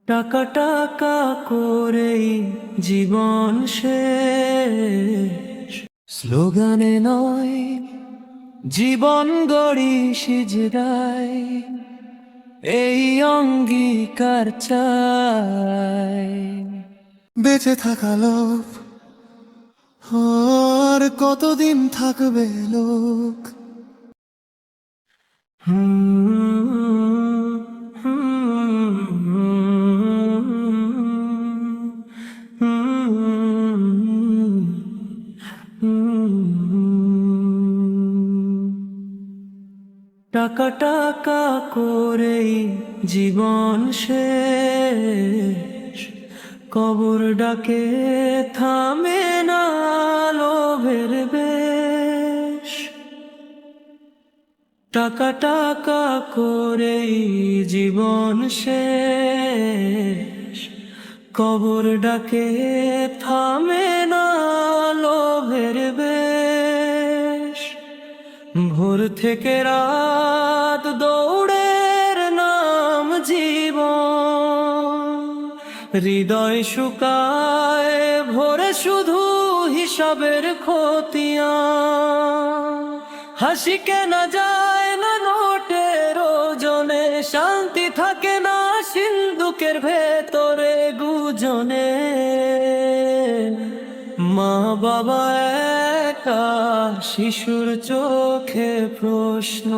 টাকা টাকা করেই জীবন শেষ, স্লোগানে নয় জীবন গড়ি সিজদায়, এই অঙ্গীকার চাই। বেঁচে থাকা লোভ আর কতদিন থাকবে লোক। টাকা টাকা করেই জীবন শেষ, কবর ডাকে থামে না লোভের বেশ। টাকা টাকা করেই জীবন শেষ, কবর ডাকে থামে না লোভের বেশ। ভোর থেকে রাত দৌড়ের নাম জীবন, হৃদয় শুকায় ভোরে শুধু হিসাবের খতিয়ান। হাসি কেনা যায় না নোটের ওজনে, শান্তি থাকে না সিন্দুকের ভেতরে গুজনে। মা বাবা একা, শিশুর চোখে প্রশ্ন,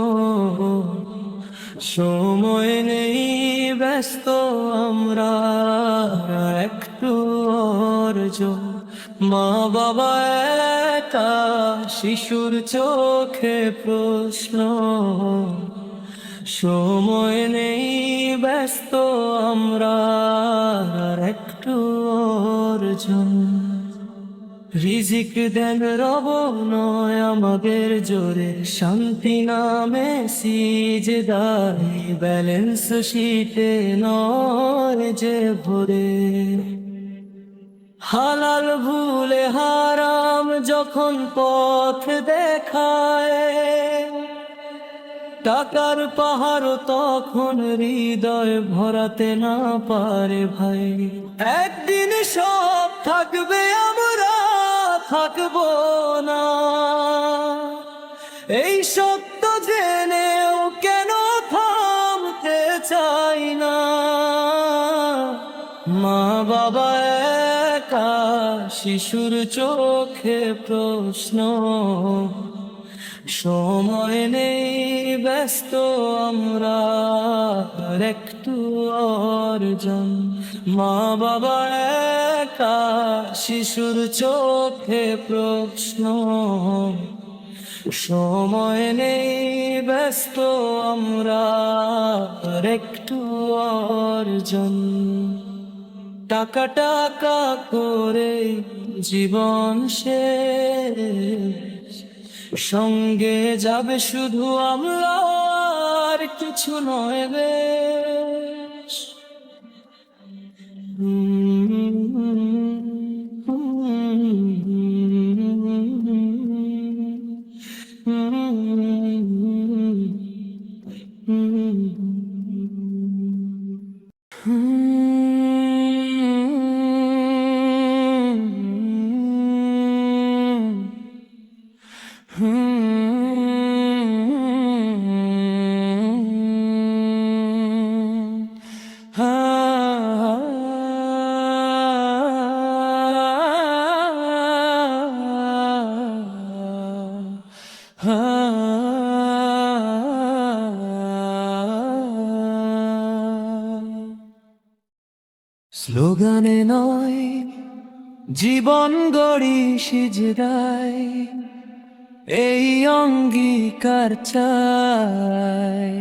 সময় নেই ব্যস্ত আমরা একটু অর্জন। মা বাবা একা, শিশুর চোখে প্রশ্ন, সময় নেই ব্যস্ত আমরা একটু অর্জন। রিজিক দেন রব নয় আমাদের জোরে, শান্তি নামে সিজদায়, ব্যালেন্স শিটে নয় যে ভরে। হালাল ভুলে হারাম যখন পথ দেখায়, টাকার পাহাড় তখন হৃদয় ভরাতে না পারে ভাই। একদিন সব থাকবে আমরা থাকবো না, এই সত্য জেনেও কেন থামতে চাই না। মা বাবা একা, শিশুর চোখে প্রশ্ন, সময় নেই ব্যস্ত আমরা একটু অর্জন। মা বাবা একা, শিশুর চোখে প্রশ্ন, সময় নেই ব্যস্ত আমরা একটু অর্জন। টাকা টাকা করে জীবন শেষ, সঙ্গে যাবে শুধু আমরা আর কিছু নয় বেশ। স্লোগানে নয় জীবন গড়ি সিজদায়, এই অঙ্গীকার চাই।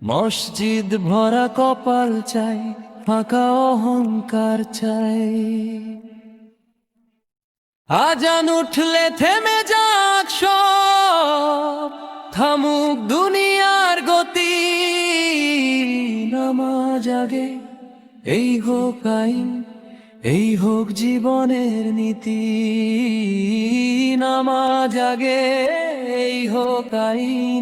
মসজিদ ভরা কপাল চাই, ফাঁকা অহংকার চাই। আজান উঠলে থেমে যাক সব, থামুক দুনিয়ার গতি। নামাজ আগে এই হোক আইন, এই হোক জীবনের নীতি। নামাজ আগে এই হোক আইন,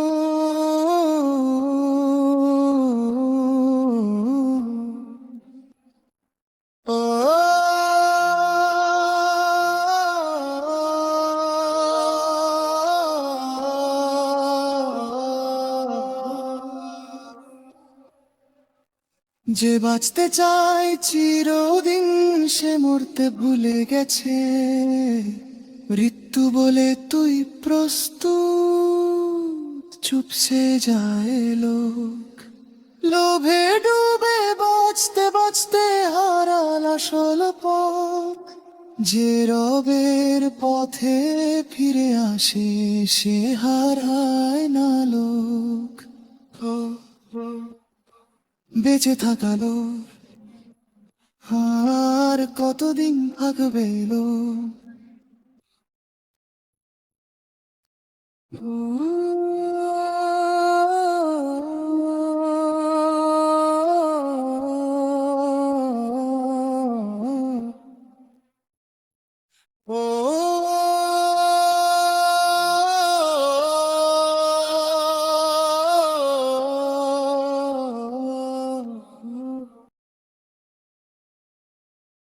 যে বাঁচতে চায় চিরদিন সে মরতে ভুলে গেছে, মৃত্যু বলে তুই প্রস্তুত, চুপসে যায় লোক। লোভে ডুবে বাঁচতে বাঁচতে হারাল আসল পথ, যে রবের পথে ফিরে আসে সে হারায় না লোক। বেঁচে থাকা লোক আর কতদিন থাকবে লোক। ও